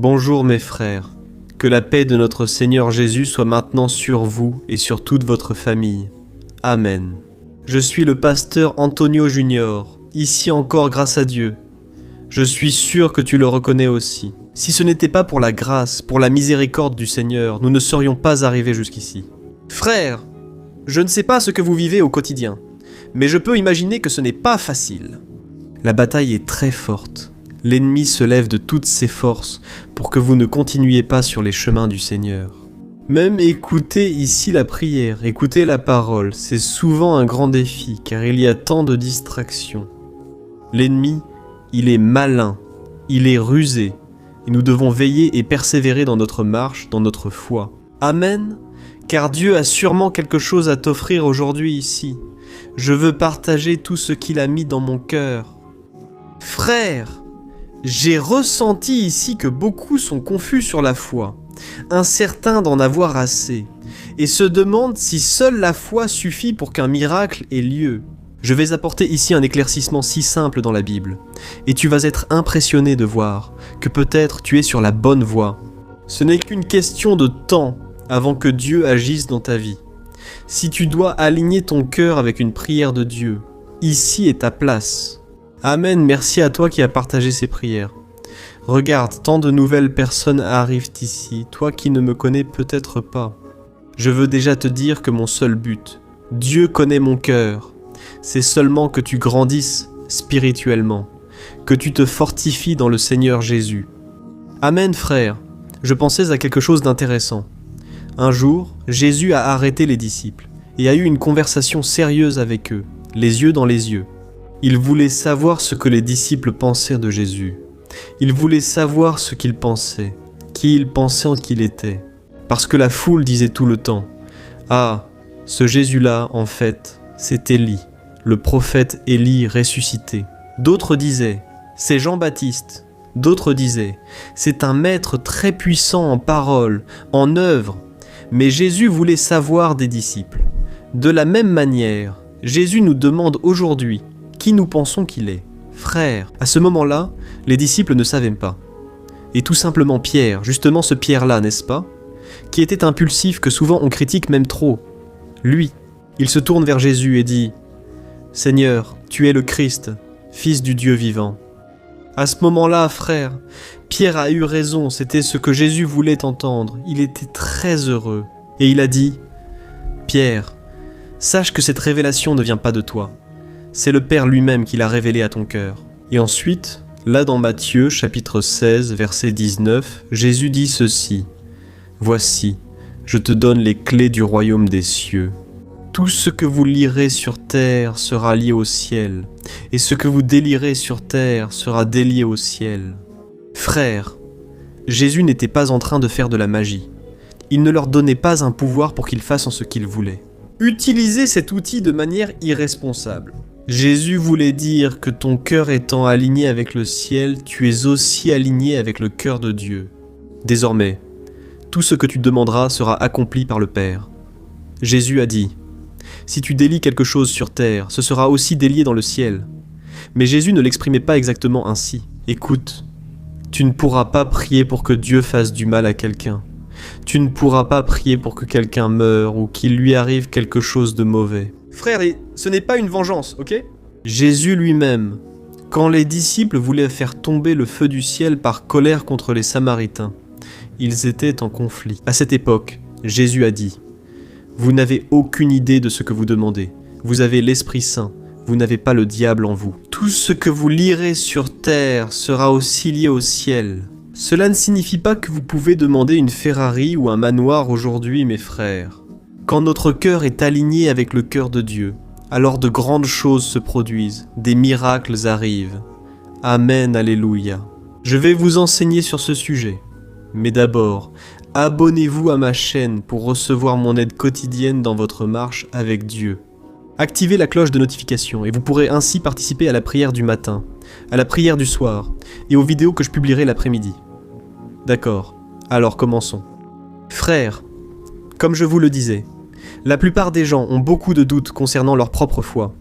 Bonjour mes frères, que la paix de notre Seigneur Jésus soit maintenant sur vous et sur toute votre famille. Amen. Je suis le pasteur Antonio Junior, ici encore grâce à Dieu. Je suis sûr que tu le reconnais aussi. Si ce n'était pas pour la grâce, pour la miséricorde du Seigneur, nous ne serions pas arrivés jusqu'ici. Frères, je ne sais pas ce que vous vivez au quotidien, mais je peux imaginer que ce n'est pas facile. La bataille est très forte. L'ennemi se lève de toutes ses forces pour que vous ne continuiez pas sur les chemins du Seigneur. Même écouter ici la prière, écouter la parole, c'est souvent un grand défi car il y a tant de distractions. L'ennemi, il est malin, il est rusé, et nous devons veiller et persévérer dans notre marche, dans notre foi. Amen, car Dieu a sûrement quelque chose à t'offrir aujourd'hui ici. Je veux partager tout ce qu'il a mis dans mon cœur. Frère, j'ai ressenti ici que beaucoup sont confus sur la foi, incertains d'en avoir assez, et se demandent si seule la foi suffit pour qu'un miracle ait lieu. Je vais apporter ici un éclaircissement si simple dans la Bible, et tu vas être impressionné de voir que peut-être tu es sur la bonne voie. Ce n'est qu'une question de temps avant que Dieu agisse dans ta vie. Si tu dois aligner ton cœur avec une prière de Dieu, ici est ta place. Amen, merci à toi qui as partagé ces prières. Regarde, tant de nouvelles personnes arrivent ici, toi qui ne me connais peut-être pas. Je veux déjà te dire que mon seul but, Dieu connaît mon cœur, c'est seulement que tu grandisses spirituellement, que tu te fortifies dans le Seigneur Jésus. Amen frère, je pensais à quelque chose d'intéressant. Un jour, Jésus a arrêté les disciples et a eu une conversation sérieuse avec eux, les yeux dans les yeux. Il voulait savoir ce que les disciples pensaient de Jésus. Il voulait savoir ce qu'ils pensaient, qui ils pensaient qu'il était. Parce que la foule disait tout le temps « Ah, ce Jésus-là, en fait, c'est Élie, le prophète Élie ressuscité. » D'autres disaient « C'est Jean-Baptiste. » D'autres disaient « C'est un maître très puissant en parole, en œuvre. » Mais Jésus voulait savoir des disciples. De la même manière, Jésus nous demande aujourd'hui qui nous pensons qu'il est. Frère, à ce moment-là, les disciples ne savaient pas. Et tout simplement Pierre, justement ce Pierre-là, n'est-ce pas? Qui était impulsif, que souvent on critique même trop. Lui, il se tourne vers Jésus et dit « Seigneur, tu es le Christ, Fils du Dieu vivant. » À ce moment-là, frère, Pierre a eu raison, c'était ce que Jésus voulait entendre. Il était très heureux. Et il a dit « Pierre, sache que cette révélation ne vient pas de toi. C'est le Père lui-même qui l'a révélé à ton cœur. » Et ensuite, là dans Matthieu, chapitre 16, verset 19, Jésus dit ceci. « Voici, je te donne les clés du royaume des cieux. Tout ce que vous lirez sur terre sera lié au ciel, et ce que vous délirez sur terre sera délié au ciel. » Frères, Jésus n'était pas en train de faire de la magie. Il ne leur donnait pas un pouvoir pour qu'ils fassent ce qu'ils voulaient. Utilisez cet outil de manière irresponsable. Jésus voulait dire que ton cœur étant aligné avec le ciel, tu es aussi aligné avec le cœur de Dieu. Désormais, tout ce que tu demanderas sera accompli par le Père. Jésus a dit, « Si tu délies quelque chose sur terre, ce sera aussi délié dans le ciel. » Mais Jésus ne l'exprimait pas exactement ainsi. Écoute, tu ne pourras pas prier pour que Dieu fasse du mal à quelqu'un. Tu ne pourras pas prier pour que quelqu'un meure ou qu'il lui arrive quelque chose de mauvais. Frère, ce n'est pas une vengeance, ok? Jésus lui-même, quand les disciples voulaient faire tomber le feu du ciel par colère contre les Samaritains, ils étaient en conflit. À cette époque, Jésus a dit « Vous n'avez aucune idée de ce que vous demandez. Vous avez l'Esprit Saint. Vous n'avez pas le diable en vous. Tout ce que vous lirez sur terre sera aussi lié au ciel. » Cela ne signifie pas que vous pouvez demander une Ferrari ou un manoir aujourd'hui, mes frères. Quand notre cœur est aligné avec le cœur de Dieu, alors de grandes choses se produisent, des miracles arrivent. Amen, alléluia. Je vais vous enseigner sur ce sujet. Mais d'abord, abonnez-vous à ma chaîne pour recevoir mon aide quotidienne dans votre marche avec Dieu. Activez la cloche de notification et vous pourrez ainsi participer à la prière du matin, à la prière du soir et aux vidéos que je publierai l'après-midi. D'accord, alors commençons. Frères, comme je vous le disais, la plupart des gens ont beaucoup de doutes concernant leur propre foi.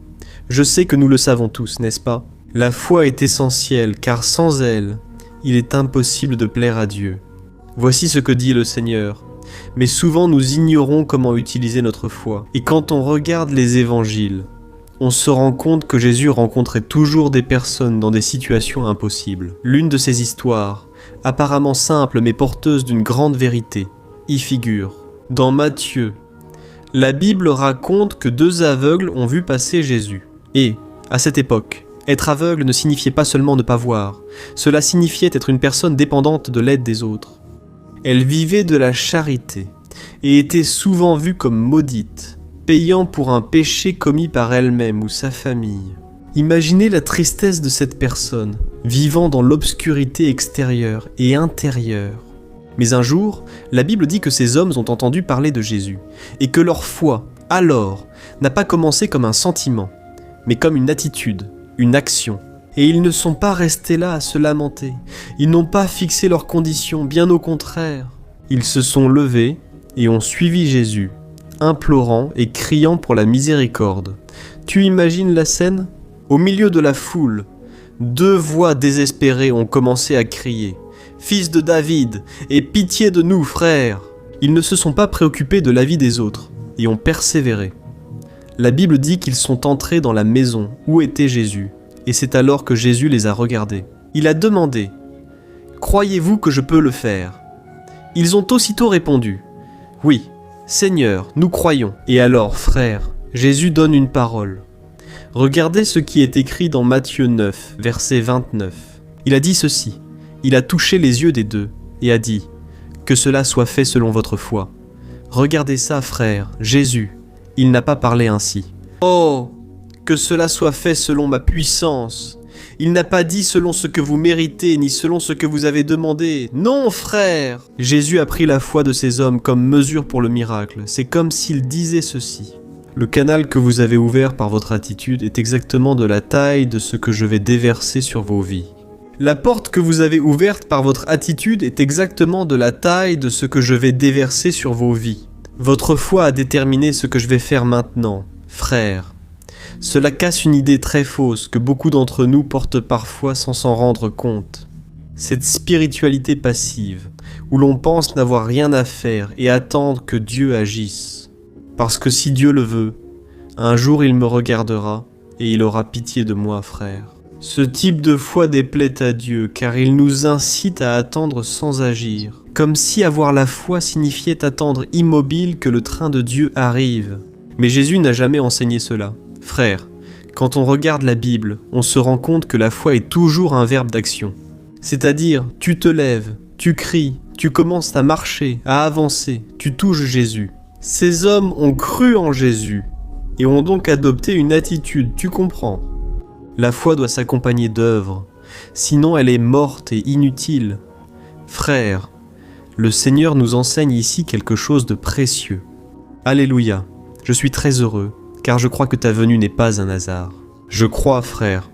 Je sais que nous le savons tous, n'est-ce pas? La foi est essentielle car sans elle, il est impossible de plaire à Dieu. Voici ce que dit le Seigneur. Mais souvent nous ignorons comment utiliser notre foi. Et quand on regarde les évangiles, on se rend compte que Jésus rencontrait toujours des personnes dans des situations impossibles. L'une de ces histoires, apparemment simple mais porteuse d'une grande vérité, y figure. Dans Matthieu, la Bible raconte que 2 aveugles ont vu passer Jésus. Et, à cette époque, être aveugle ne signifiait pas seulement ne pas voir, cela signifiait être une personne dépendante de l'aide des autres. Elle vivait de la charité et était souvent vue comme maudite, payant pour un péché commis par elle-même ou sa famille. Imaginez la tristesse de cette personne, vivant dans l'obscurité extérieure et intérieure. Mais un jour, la Bible dit que ces hommes ont entendu parler de Jésus, et que leur foi, alors, n'a pas commencé comme un sentiment, mais comme une attitude, une action. Et ils ne sont pas restés là à se lamenter, ils n'ont pas fixé leurs conditions, bien au contraire. Ils se sont levés et ont suivi Jésus, implorant et criant pour la miséricorde. Tu imagines la scène ? Au milieu de la foule, 2 voix désespérées ont commencé à crier « Fils de David, aie pitié de nous, frère !» Ils ne se sont pas préoccupés de la vie des autres et ont persévéré. La Bible dit qu'ils sont entrés dans la maison où était Jésus, et c'est alors que Jésus les a regardés. Il a demandé « Croyez-vous que je peux le faire ?» Ils ont aussitôt répondu « Oui, Seigneur, nous croyons. » Et alors, frères, Jésus donne une parole. Regardez ce qui est écrit dans Matthieu 9, verset 29. Il a dit ceci. Il a touché les yeux des 2 et a dit « Que cela soit fait selon votre foi. » Regardez ça, frères, Jésus, il n'a pas parlé ainsi. « Oh, que cela soit fait selon ma puissance. » Il n'a pas dit selon ce que vous méritez, ni selon ce que vous avez demandé. Non, frère! Jésus a pris la foi de ces hommes comme mesure pour le miracle. C'est comme s'il disait ceci. Le canal que vous avez ouvert par votre attitude est exactement de la taille de ce que je vais déverser sur vos vies. La porte que vous avez ouverte par votre attitude est exactement de la taille de ce que je vais déverser sur vos vies. Votre foi a déterminé ce que je vais faire maintenant, frère. Cela casse une idée très fausse que beaucoup d'entre nous portent parfois sans s'en rendre compte. Cette spiritualité passive, où l'on pense n'avoir rien à faire et attendre que Dieu agisse. Parce que si Dieu le veut, un jour il me regardera et il aura pitié de moi, frère. Ce type de foi déplaît à Dieu, car il nous incite à attendre sans agir, comme si avoir la foi signifiait attendre immobile que le train de Dieu arrive. Mais Jésus n'a jamais enseigné cela. Frère, quand on regarde la Bible, on se rend compte que la foi est toujours un verbe d'action. C'est-à-dire, tu te lèves, tu cries, tu commences à marcher, à avancer, tu touches Jésus. Ces hommes ont cru en Jésus, et ont donc adopté une attitude, tu comprends ? La foi doit s'accompagner d'œuvres, sinon elle est morte et inutile. Frère, le Seigneur nous enseigne ici quelque chose de précieux. Alléluia, je suis très heureux, car je crois que ta venue n'est pas un hasard. Je crois, frère,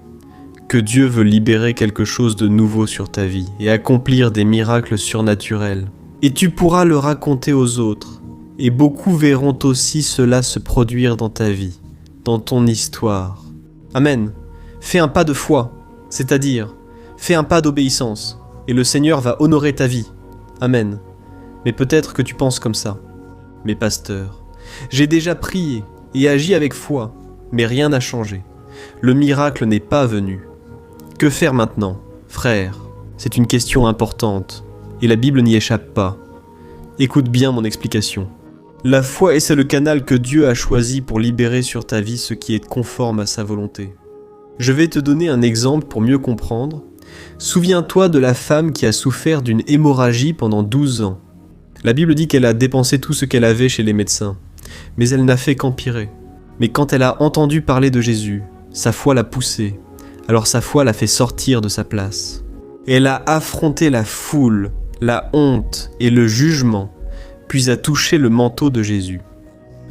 que Dieu veut libérer quelque chose de nouveau sur ta vie et accomplir des miracles surnaturels. Et tu pourras le raconter aux autres, et beaucoup verront aussi cela se produire dans ta vie, dans ton histoire. Amen. Fais un pas de foi, c'est-à-dire, fais un pas d'obéissance, et le Seigneur va honorer ta vie. Amen. Mais peut-être que tu penses comme ça. Mais pasteur, j'ai déjà prié et agi avec foi, mais rien n'a changé. Le miracle n'est pas venu. Que faire maintenant, frère ? C'est une question importante, et la Bible n'y échappe pas. Écoute bien mon explication. La foi est le canal que Dieu a choisi pour libérer sur ta vie ce qui est conforme à sa volonté. Je vais te donner un exemple pour mieux comprendre. Souviens-toi de la femme qui a souffert d'une hémorragie pendant 12 ans. La Bible dit qu'elle a dépensé tout ce qu'elle avait chez les médecins, mais elle n'a fait qu'empirer. Mais quand elle a entendu parler de Jésus, sa foi l'a poussée, alors sa foi l'a fait sortir de sa place. Elle a affronté la foule, la honte et le jugement, puis a touché le manteau de Jésus.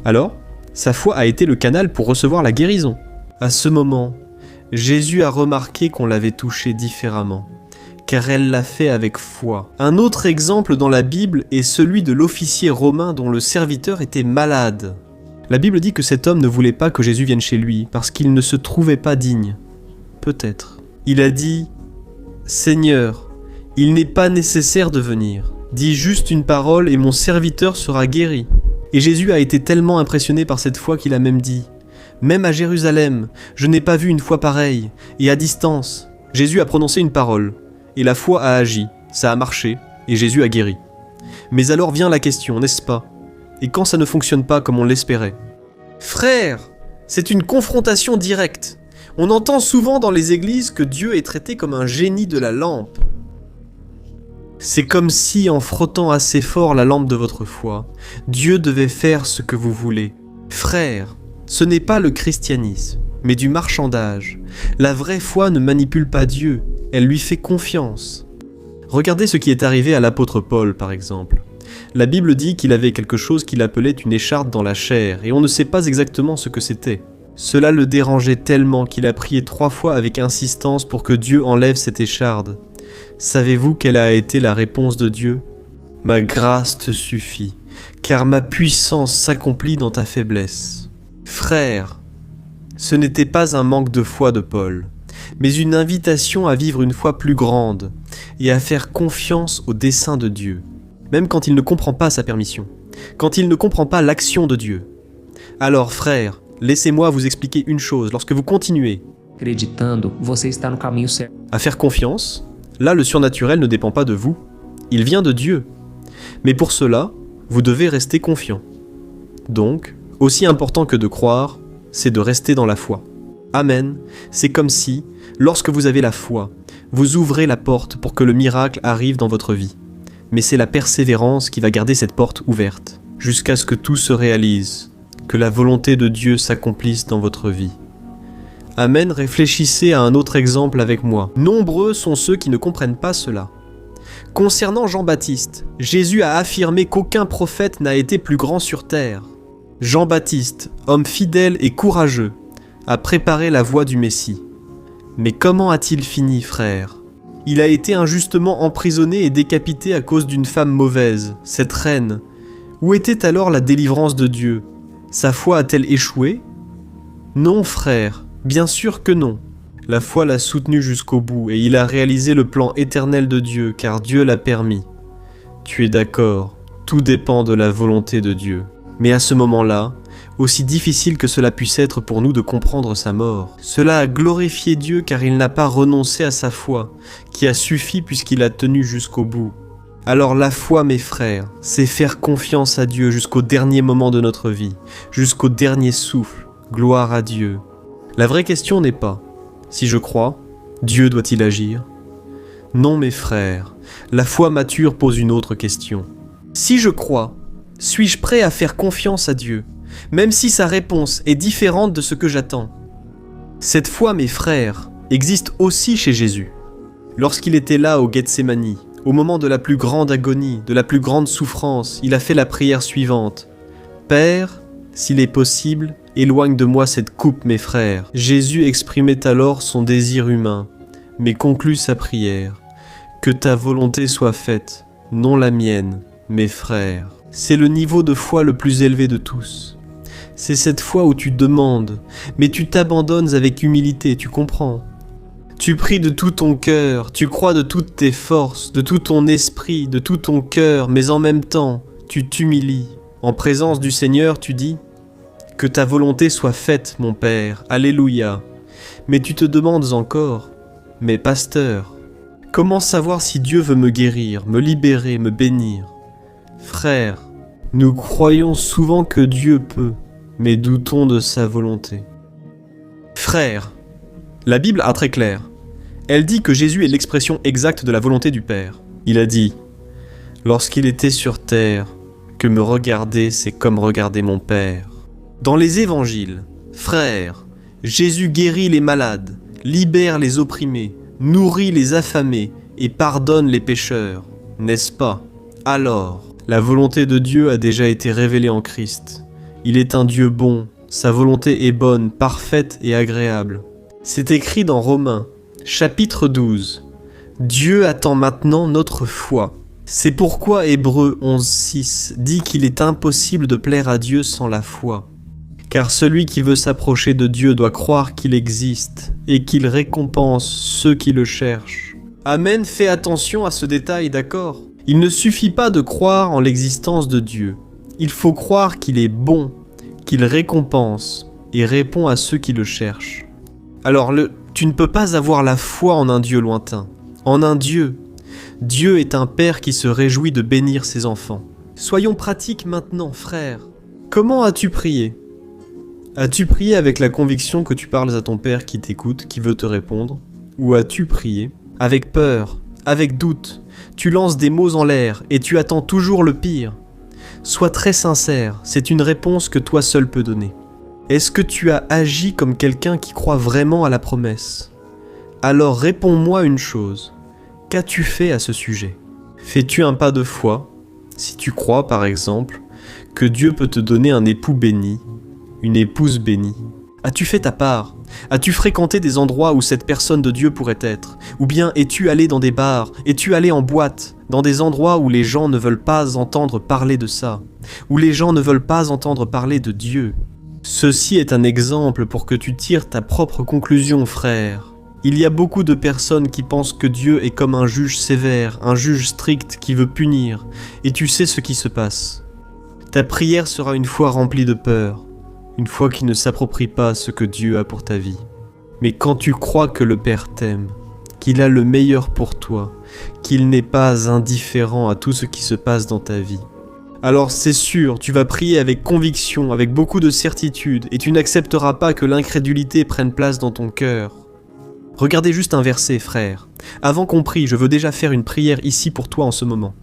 Alors, sa foi a été le canal pour recevoir la guérison. À ce moment, Jésus a remarqué qu'on l'avait touchée différemment, car elle l'a fait avec foi. Un autre exemple dans la Bible est celui de l'officier romain dont le serviteur était malade. La Bible dit que cet homme ne voulait pas que Jésus vienne chez lui, parce qu'il ne se trouvait pas digne. Peut-être. Il a dit « Seigneur, Il n'est pas nécessaire de venir. Dis juste une parole et mon serviteur sera guéri. Et Jésus a été tellement impressionné par cette foi qu'il a même dit « Même à Jérusalem, je n'ai pas vu une foi pareille, et à distance. » Jésus a prononcé une parole, et la foi a agi, ça a marché, et Jésus a guéri. Mais alors vient la question, n'est-ce pas? Et quand ça ne fonctionne pas comme on l'espérait? Frère, c'est une confrontation directe. On entend souvent dans les églises que Dieu est traité comme un génie de la lampe. C'est comme si, en frottant assez fort la lampe de votre foi, Dieu devait faire ce que vous voulez. Frère, ce n'est pas le christianisme, mais du marchandage. La vraie foi ne manipule pas Dieu, elle lui fait confiance. Regardez ce qui est arrivé à l'apôtre Paul, par exemple. La Bible dit qu'il avait quelque chose qu'il appelait une écharpe dans la chair, et on ne sait pas exactement ce que c'était. Cela le dérangeait tellement qu'il a prié 3 fois avec insistance pour que Dieu enlève cette écharde. Savez-vous quelle a été la réponse de Dieu? « Ma grâce te suffit, car ma puissance s'accomplit dans ta faiblesse. » Frère, ce n'était pas un manque de foi de Paul, mais une invitation à vivre une foi plus grande et à faire confiance au dessein de Dieu, même quand il ne comprend pas sa permission, quand il ne comprend pas l'action de Dieu. Alors frère, laissez-moi vous expliquer une chose, lorsque vous continuez acreditando, você está no caminho certo. À faire confiance, là le surnaturel ne dépend pas de vous, il vient de Dieu. Mais pour cela, vous devez rester confiant. Donc, aussi important que de croire, c'est de rester dans la foi. Amen, c'est comme si, lorsque vous avez la foi, vous ouvrez la porte pour que le miracle arrive dans votre vie. Mais c'est la persévérance qui va garder cette porte ouverte, jusqu'à ce que tout se réalise, que la volonté de Dieu s'accomplisse dans votre vie. Amen, réfléchissez à un autre exemple avec moi. Nombreux sont ceux qui ne comprennent pas cela. Concernant Jean-Baptiste, Jésus a affirmé qu'aucun prophète n'a été plus grand sur terre. Jean-Baptiste, homme fidèle et courageux, a préparé la voie du Messie. Mais comment a-t-il fini, frère? Il a été injustement emprisonné et décapité à cause d'une femme mauvaise, cette reine. Où était alors la délivrance de Dieu? Sa foi a-t-elle échoué? Non, frère, bien sûr que non. La foi l'a soutenu jusqu'au bout et il a réalisé le plan éternel de Dieu car Dieu l'a permis. Tu es d'accord, tout dépend de la volonté de Dieu. Mais à ce moment-là, aussi difficile que cela puisse être pour nous de comprendre sa mort, cela a glorifié Dieu car il n'a pas renoncé à sa foi, qui a suffi puisqu'il a tenu jusqu'au bout. Alors la foi, mes frères, c'est faire confiance à Dieu jusqu'au dernier moment de notre vie, jusqu'au dernier souffle. Gloire à Dieu. La vraie question n'est pas « Si je crois, Dieu doit-il agir ?» Non, mes frères, la foi mature pose une autre question. Si je crois, suis-je prêt à faire confiance à Dieu, même si sa réponse est différente de ce que j'attends? Cette foi, mes frères, existe aussi chez Jésus. Lorsqu'il était là au Gethsémani, au moment de la plus grande agonie, de la plus grande souffrance, il a fait la prière suivante. « Père, s'il est possible, éloigne de moi cette coupe, mes frères. » Jésus exprimait alors son désir humain, mais conclut sa prière. « Que ta volonté soit faite, non la mienne, mes frères. » C'est le niveau de foi le plus élevé de tous. C'est cette foi où tu demandes, mais tu t'abandonnes avec humilité, tu comprends? Tu pries de tout ton cœur, tu crois de toutes tes forces, de tout ton esprit, de tout ton cœur, mais en même temps, tu t'humilies. En présence du Seigneur, tu dis « Que ta volonté soit faite, mon Père, Alléluia !» Mais tu te demandes encore « Mais pasteur, comment savoir si Dieu veut me guérir, me libérer, me bénir ?» Frères, nous croyons souvent que Dieu peut, mais doutons de sa volonté. Frères, la Bible est très claire. Elle dit que Jésus est l'expression exacte de la volonté du Père. Il a dit « Lorsqu'il était sur terre, que me regarder, c'est comme regarder mon Père. » Dans les évangiles, frères, Jésus guérit les malades, libère les opprimés, nourrit les affamés et pardonne les pécheurs. N'est-ce pas? Alors, la volonté de Dieu a déjà été révélée en Christ. Il est un Dieu bon, sa volonté est bonne, parfaite et agréable. C'est écrit dans Romains, chapitre 12. Dieu attend maintenant notre foi. C'est pourquoi Hébreux 11:6 dit qu'il est impossible de plaire à Dieu sans la foi. Car celui qui veut s'approcher de Dieu doit croire qu'il existe et qu'il récompense ceux qui le cherchent. Amen, fais attention à ce détail, d'accord? Il ne suffit pas de croire en l'existence de Dieu. Il faut croire qu'il est bon, qu'il récompense et répond à ceux qui le cherchent. Alors, tu ne peux pas avoir la foi en un Dieu lointain, en un Dieu. Dieu est un Père qui se réjouit de bénir ses enfants. Soyons pratiques maintenant, frère. Comment as-tu prié? As-tu prié avec la conviction que tu parles à ton Père qui t'écoute, qui veut te répondre? Ou as-tu prié avec peur, avec doute? Tu lances des mots en l'air et tu attends toujours le pire. Sois très sincère, c'est une réponse que toi seul peux donner. Est-ce que tu as agi comme quelqu'un qui croit vraiment à la promesse? Alors réponds-moi une chose. Qu'as-tu fait à ce sujet? Fais-tu un pas de foi, si tu crois par exemple que Dieu peut te donner un époux béni, une épouse bénie? As-tu fait ta part? As-tu fréquenté des endroits où cette personne de Dieu pourrait être? Ou bien es-tu allé dans des bars? Es-tu allé en boîte? Dans des endroits où les gens ne veulent pas entendre parler de ça? Où les gens ne veulent pas entendre parler de Dieu? Ceci est un exemple pour que tu tires ta propre conclusion, frère. Il y a beaucoup de personnes qui pensent que Dieu est comme un juge sévère, un juge strict qui veut punir, et tu sais ce qui se passe. Ta prière sera une fois remplie de peur, une foi qui ne s'approprie pas ce que Dieu a pour ta vie. Mais quand tu crois que le Père t'aime, qu'il a le meilleur pour toi, qu'il n'est pas indifférent à tout ce qui se passe dans ta vie, alors c'est sûr, tu vas prier avec conviction, avec beaucoup de certitude, et tu n'accepteras pas que l'incrédulité prenne place dans ton cœur. Regardez juste un verset, frère. Avant qu'on prie, je veux déjà faire une prière ici pour toi en ce moment.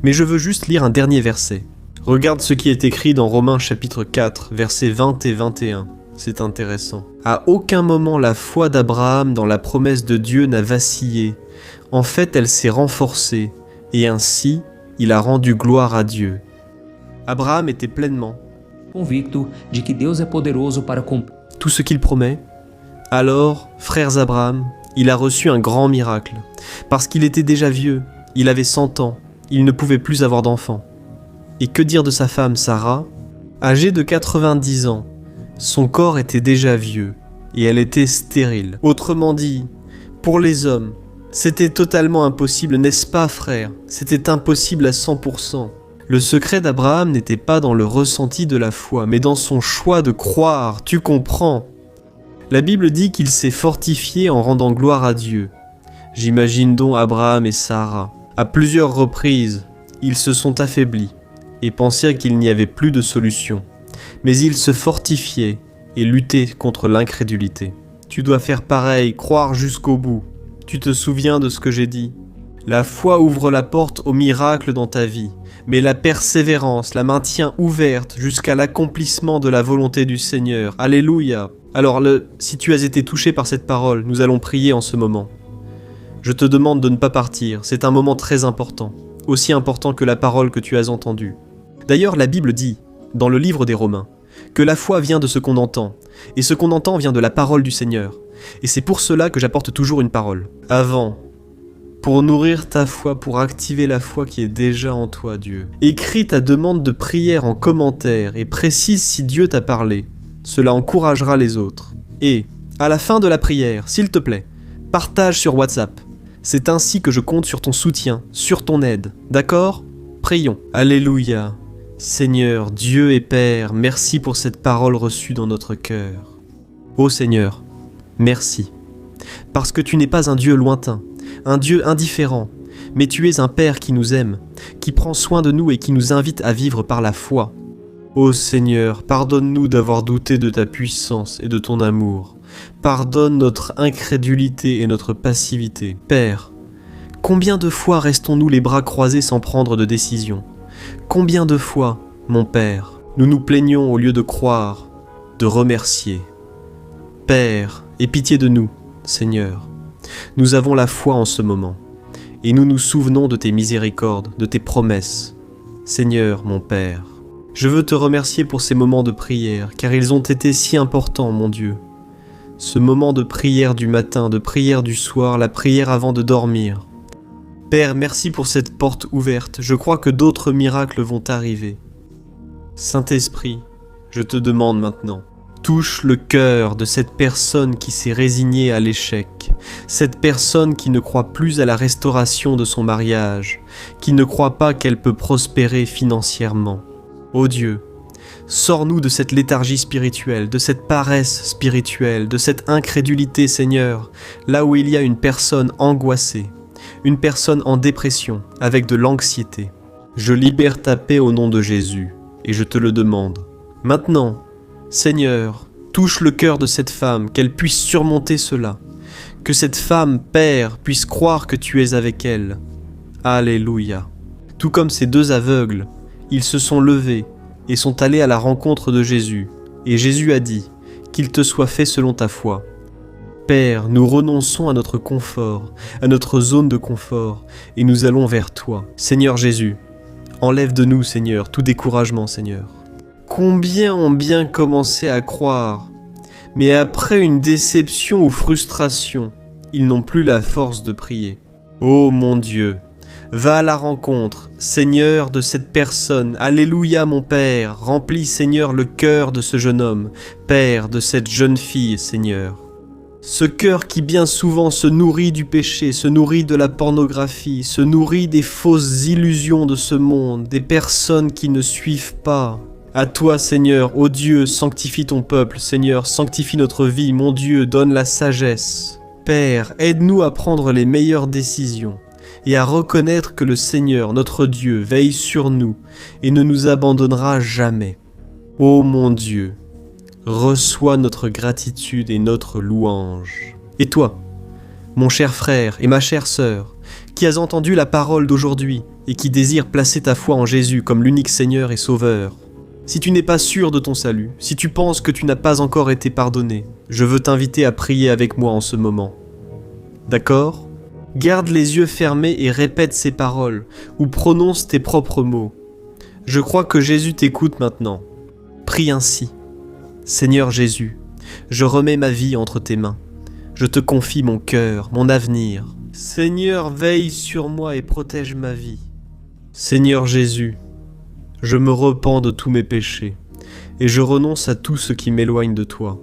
Mais je veux juste lire un dernier verset. Regarde ce qui est écrit dans Romains chapitre 4, versets 20 et 21. C'est intéressant. À aucun moment la foi d'Abraham dans la promesse de Dieu n'a vacillé. En fait, elle s'est renforcée, et ainsi, il a rendu gloire à Dieu. Abraham était pleinement convicto de que Deus é poderoso para cumprir tout ce qu'il promet. Alors, frères Abraham, il a reçu un grand miracle. Parce qu'il était déjà vieux, il avait 100 ans, il ne pouvait plus avoir d'enfants. Et que dire de sa femme Sarah? Âgée de 90 ans, son corps était déjà vieux, et elle était stérile. Autrement dit, pour les hommes, c'était totalement impossible, n'est-ce pas, frère? C'était impossible à 100%. Le secret d'Abraham n'était pas dans le ressenti de la foi, mais dans son choix de croire, tu comprends? La Bible dit qu'il s'est fortifié en rendant gloire à Dieu. J'imagine donc Abraham et Sarah. À plusieurs reprises, ils se sont affaiblis et pensèrent qu'il n'y avait plus de solution. Mais ils se fortifiaient et luttaient contre l'incrédulité. Tu dois faire pareil, croire jusqu'au bout. Tu te souviens de ce que j'ai dit? La foi ouvre la porte au miracle dans ta vie, mais la persévérance la maintient ouverte jusqu'à l'accomplissement de la volonté du Seigneur. Alléluia! Alors, si tu as été touché par cette parole, nous allons prier en ce moment. Je te demande de ne pas partir, c'est un moment très important, aussi important que la parole que tu as entendue. D'ailleurs, la Bible dit, dans le livre des Romains, que la foi vient de ce qu'on entend, et ce qu'on entend vient de la parole du Seigneur. Et c'est pour cela que j'apporte toujours une parole. Avant, pour nourrir ta foi, pour activer la foi qui est déjà en toi, Dieu. Écris ta demande de prière en commentaire et précise si Dieu t'a parlé. Cela encouragera les autres. Et, à la fin de la prière, s'il te plaît, partage sur WhatsApp. C'est ainsi que je compte sur ton soutien, sur ton aide. D'accord? Prions. Alléluia. Seigneur, Dieu et Père, merci pour cette parole reçue dans notre cœur. Ô Seigneur, merci. Parce que tu n'es pas un Dieu lointain, un Dieu indifférent, mais tu es un Père qui nous aime, qui prend soin de nous et qui nous invite à vivre par la foi. Ô Seigneur, pardonne-nous d'avoir douté de ta puissance et de ton amour. Pardonne notre incrédulité et notre passivité. Père, combien de fois restons-nous les bras croisés sans prendre de décision? Combien de fois, mon Père, nous nous plaignons au lieu de croire, de remercier? Père, aie pitié de nous, Seigneur. Nous avons la foi en ce moment, et nous nous souvenons de tes miséricordes, de tes promesses. Seigneur, mon Père, je veux te remercier pour ces moments de prière, car ils ont été si importants, mon Dieu. Ce moment de prière du matin, de prière du soir, la prière avant de dormir. Père, merci pour cette porte ouverte, je crois que d'autres miracles vont arriver. Saint-Esprit, je te demande maintenant Touche le cœur de cette personne qui s'est résignée à l'échec, cette personne qui ne croit plus à la restauration de son mariage, qui ne croit pas qu'elle peut prospérer financièrement. Ô Dieu, sors-nous de cette léthargie spirituelle, de cette paresse spirituelle, de cette incrédulité, Seigneur, là où il y a une personne angoissée, une personne en dépression, avec de l'anxiété. Je libère ta paix au nom de Jésus, et je te le demande. Maintenant, Seigneur, touche le cœur de cette femme, qu'elle puisse surmonter cela, que cette femme, Père, puisse croire que tu es avec elle. Alléluia. Tout comme ces deux aveugles, ils se sont levés et sont allés à la rencontre de Jésus, et Jésus a dit, qu'il te soit fait selon ta foi. Père, nous renonçons à notre confort, à notre zone de confort, et nous allons vers toi. Seigneur Jésus, enlève de nous, Seigneur, tout découragement, Seigneur. Combien ont bien commencé à croire, mais après une déception ou frustration, ils n'ont plus la force de prier. Ô mon Dieu, va à la rencontre, Seigneur, de cette personne. Alléluia, mon Père, remplis, Seigneur, le cœur de ce jeune homme, Père, de cette jeune fille, Seigneur. Ce cœur qui bien souvent se nourrit du péché, se nourrit de la pornographie, se nourrit des fausses illusions de ce monde, des personnes qui ne suivent pas. À toi, Seigneur, ô Dieu, sanctifie ton peuple, Seigneur, sanctifie notre vie, mon Dieu, donne la sagesse. Père, aide-nous à prendre les meilleures décisions et à reconnaître que le Seigneur, notre Dieu, veille sur nous et ne nous abandonnera jamais. Ô mon Dieu, reçois notre gratitude et notre louange. Et toi, mon cher frère et ma chère sœur, qui as entendu la parole d'aujourd'hui et qui désire placer ta foi en Jésus comme l'unique Seigneur et Sauveur, si tu n'es pas sûr de ton salut, si tu penses que tu n'as pas encore été pardonné, je veux t'inviter à prier avec moi en ce moment. D'accord ? Garde les yeux fermés et répète ces paroles, ou prononce tes propres mots. Je crois que Jésus t'écoute maintenant. Prie ainsi. Seigneur Jésus, je remets ma vie entre tes mains. Je te confie mon cœur, mon avenir. Seigneur, veille sur moi et protège ma vie. Seigneur Jésus, je me repens de tous mes péchés, et je renonce à tout ce qui m'éloigne de toi.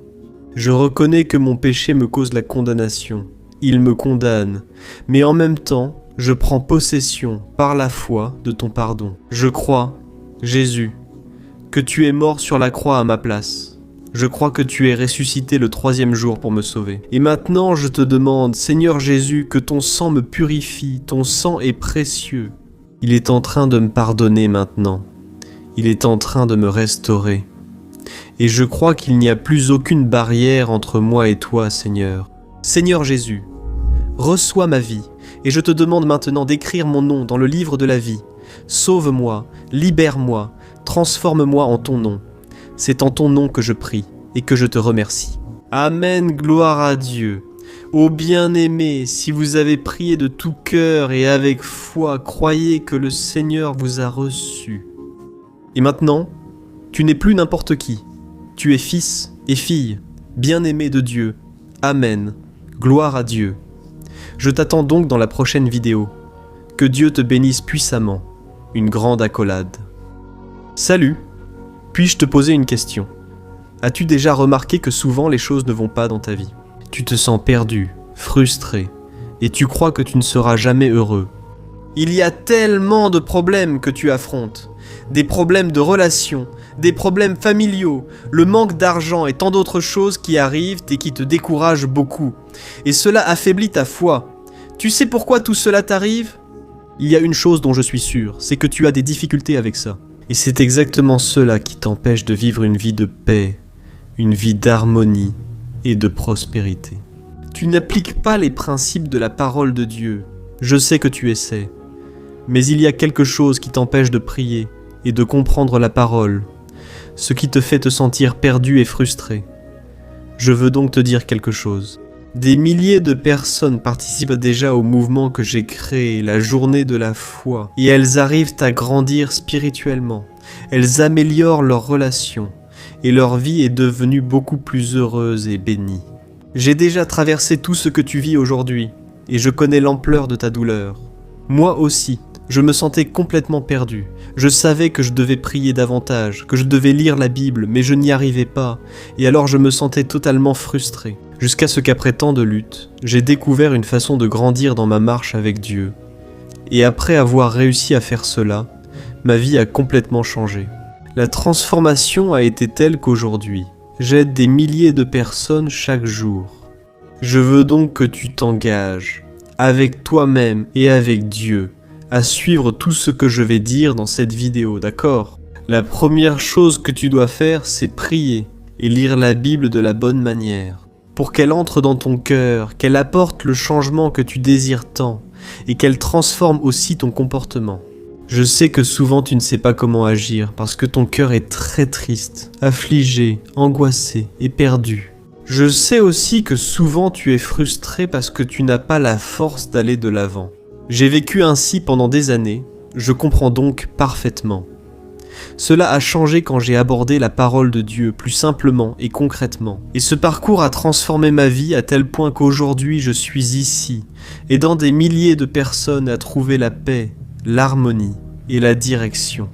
Je reconnais que mon péché me cause la condamnation, il me condamne, mais en même temps, je prends possession, par la foi, de ton pardon. Je crois, Jésus, que tu es mort sur la croix à ma place. Je crois que tu es ressuscité le 3e jour pour me sauver. Et maintenant, je te demande, Seigneur Jésus, que ton sang me purifie, ton sang est précieux. Il est en train de me pardonner maintenant. Il est en train de me restaurer. Et je crois qu'il n'y a plus aucune barrière entre moi et toi, Seigneur. Seigneur Jésus, reçois ma vie, et je te demande maintenant d'écrire mon nom dans le livre de la vie. Sauve-moi, libère-moi, transforme-moi en ton nom. C'est en ton nom que je prie et que je te remercie. Amen, gloire à Dieu. Ô bien-aimés, si vous avez prié de tout cœur et avec foi, croyez que le Seigneur vous a reçu. Et maintenant, tu n'es plus n'importe qui. Tu es fils et fille, bien-aimé de Dieu. Amen. Gloire à Dieu. Je t'attends donc dans la prochaine vidéo. Que Dieu te bénisse puissamment. Une grande accolade. Salut. Puis-je te poser une question ? As-tu déjà remarqué que souvent les choses ne vont pas dans ta vie ? Tu te sens perdu, frustré, et tu crois que tu ne seras jamais heureux. Il y a tellement de problèmes que tu affrontes. Des problèmes de relations, des problèmes familiaux, le manque d'argent et tant d'autres choses qui arrivent et qui te découragent beaucoup. Et cela affaiblit ta foi. Tu sais pourquoi tout cela t'arrive ? Il y a une chose dont je suis sûr, c'est que tu as des difficultés avec ça. Et c'est exactement cela qui t'empêche de vivre une vie de paix, une vie d'harmonie et de prospérité. Tu n'appliques pas les principes de la parole de Dieu. Je sais que tu essaies. Mais il y a quelque chose qui t'empêche de prier et de comprendre la parole, ce qui te fait te sentir perdu et frustré. Je veux donc te dire quelque chose. Des milliers de personnes participent déjà au mouvement que j'ai créé, la journée de la foi, et elles arrivent à grandir spirituellement. Elles améliorent leurs relations, et leur vie est devenue beaucoup plus heureuse et bénie. J'ai déjà traversé tout ce que tu vis aujourd'hui, et je connais l'ampleur de ta douleur. Moi aussi, Je me sentais complètement perdu. Je savais que je devais prier davantage, que je devais lire la Bible, mais je n'y arrivais pas, et alors je me sentais totalement frustré. Jusqu'à ce qu'après tant de luttes, j'ai découvert une façon de grandir dans ma marche avec Dieu. Et après avoir réussi à faire cela, ma vie a complètement changé. La transformation a été telle qu'aujourd'hui, j'aide des milliers de personnes chaque jour. Je veux donc que tu t'engages, avec toi-même et avec Dieu, à suivre tout ce que je vais dire dans cette vidéo, d'accord? La première chose que tu dois faire, c'est prier et lire la Bible de la bonne manière, pour qu'elle entre dans ton cœur, qu'elle apporte le changement que tu désires tant, et qu'elle transforme aussi ton comportement. Je sais que souvent tu ne sais pas comment agir, parce que ton cœur est très triste, affligé, angoissé et perdu. Je sais aussi que souvent tu es frustré parce que tu n'as pas la force d'aller de l'avant. J'ai vécu ainsi pendant des années, je comprends donc parfaitement. Cela a changé quand j'ai abordé la parole de Dieu plus simplement et concrètement. Et ce parcours a transformé ma vie à tel point qu'aujourd'hui je suis ici, aidant des milliers de personnes à trouver la paix, l'harmonie et la direction.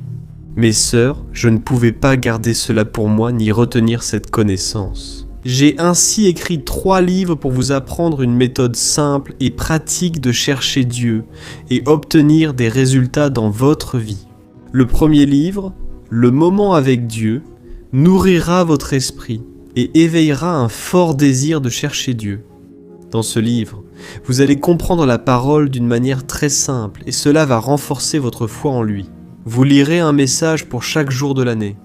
Mes sœurs, je ne pouvais pas garder cela pour moi ni retenir cette connaissance. J'ai ainsi écrit 3 livres pour vous apprendre une méthode simple et pratique de chercher Dieu et obtenir des résultats dans votre vie. Le premier livre, Le moment avec Dieu, nourrira votre esprit et éveillera un fort désir de chercher Dieu. Dans ce livre, vous allez comprendre la parole d'une manière très simple et cela va renforcer votre foi en lui. Vous lirez un message pour chaque jour de l'année,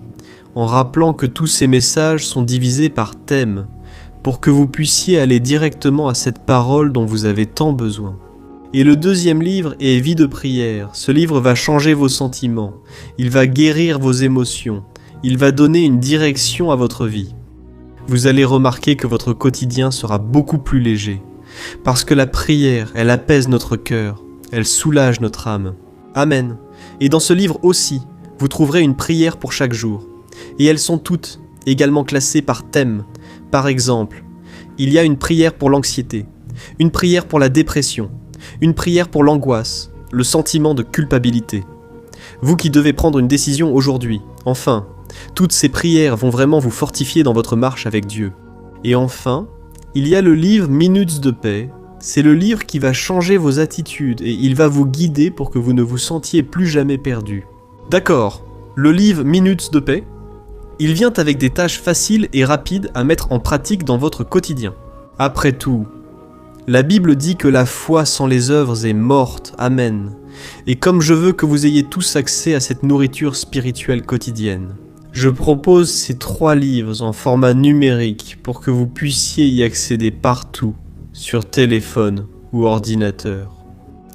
en rappelant que tous ces messages sont divisés par thème, pour que vous puissiez aller directement à cette parole dont vous avez tant besoin. Et le deuxième livre est Vie de prière. Ce livre va changer vos sentiments, il va guérir vos émotions, il va donner une direction à votre vie. Vous allez remarquer que votre quotidien sera beaucoup plus léger, parce que la prière, elle apaise notre cœur, elle soulage notre âme. Amen. Et dans ce livre aussi, vous trouverez une prière pour chaque jour. Et elles sont toutes également classées par thème. Par exemple, il y a une prière pour l'anxiété, une prière pour la dépression, une prière pour l'angoisse, le sentiment de culpabilité. Vous qui devez prendre une décision aujourd'hui, enfin, toutes ces prières vont vraiment vous fortifier dans votre marche avec Dieu. Et enfin, il y a le livre Minutes de paix. C'est le livre qui va changer vos attitudes et il va vous guider pour que vous ne vous sentiez plus jamais perdu. D'accord, le livre Minutes de paix, il vient avec des tâches faciles et rapides à mettre en pratique dans votre quotidien. Après tout, la Bible dit que la foi sans les œuvres est morte, amen. Et comme je veux que vous ayez tous accès à cette nourriture spirituelle quotidienne, je propose ces 3 livres en format numérique pour que vous puissiez y accéder partout, sur téléphone ou ordinateur.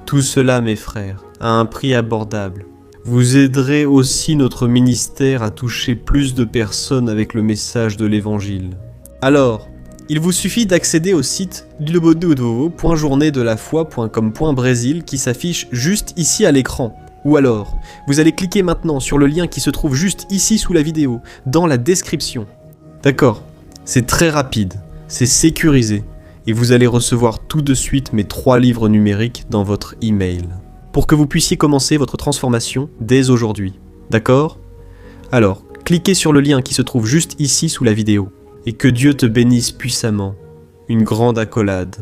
Tout cela, mes frères, à un prix abordable. Vous aiderez aussi notre ministère à toucher plus de personnes avec le message de l'Évangile. Alors, il vous suffit d'accéder au site www.journeedelafoi.com.brésil qui s'affiche juste ici à l'écran. Ou alors, vous allez cliquer maintenant sur le lien qui se trouve juste ici sous la vidéo, dans la description. D'accord, c'est très rapide, c'est sécurisé, et vous allez recevoir tout de suite mes 3 livres numériques dans votre email, pour que vous puissiez commencer votre transformation dès aujourd'hui. D'accord ? Alors, cliquez sur le lien qui se trouve juste ici sous la vidéo, et que Dieu te bénisse puissamment. Une grande accolade.